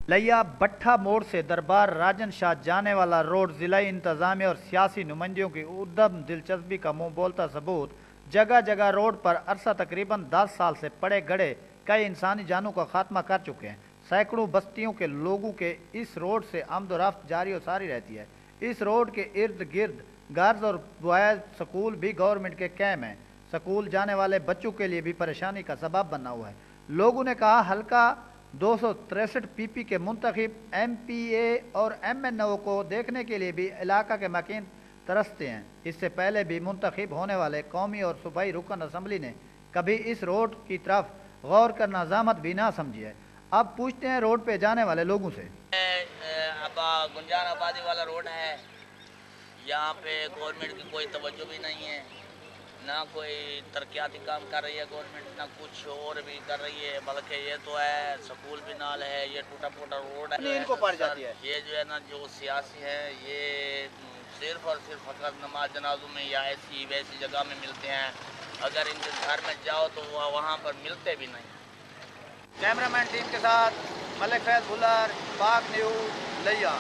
لیا بٹھا موڑ سے دربار راجن شاہ جانے والا روڈ ضلعی انتظامیہ اور سیاسی نمائندوں کی عدم دلچسپی کا منہ بولتا ثبوت۔ جگہ جگہ روڈ پر عرصہ تقریباً 10 سال سے پڑے گڑے کئی انسانی جانوں کا خاتمہ کر چکے ہیں۔ سینکڑوں بستیوں کے لوگوں کے اس روڈ سے آمد و رفت جاری و ساری رہتی ہے۔ اس روڈ کے ارد گرد گرز اور بوائز سکول بھی گورنمنٹ کے قائم ہیں۔ سکول جانے والے بچوں کے لیے بھی پریشانی کا سبب بنا ہوا ہے۔ لوگوں نے کہا حلقہ 263 پی پی کے منتخب ایم پی اے اور ایم این او کو دیکھنے کے لیے بھی علاقہ کے مکین ترستے ہیں۔ اس سے پہلے بھی منتخب ہونے والے قومی اور صوبائی رکن اسمبلی نے کبھی اس روڈ کی طرف غور کرنا زحمت بھی نہ سمجھی ہے۔ اب پوچھتے ہیں روڈ پہ جانے والے لوگوں سے۔ گنجان آبادی والا روڈ ہے، یہاں پہ گورنمنٹ کی کوئی توجہ بھی نہیں ہے، نہ کوئی ترقیاتی کام کر رہی ہے گورنمنٹ، نہ کچھ اور بھی کر رہی ہے، بلکہ یہ تو ہے سکول بھی نال ہے، یہ ٹوٹا پھوٹا روڈ ہے، ان کو پڑ جاتی ہے۔ یہ جو ہے نا جو سیاسی ہے یہ صرف اور صرف فقط نماز جنازوں میں یا ایسی ویسی جگہ میں ملتے ہیں، اگر ان کے گھر میں جاؤ تو وہاں پر ملتے بھی نہیں۔ کیمرہ مین ٹیم کے ساتھ ملک فیض بھولر، پاک نیوز، لیا۔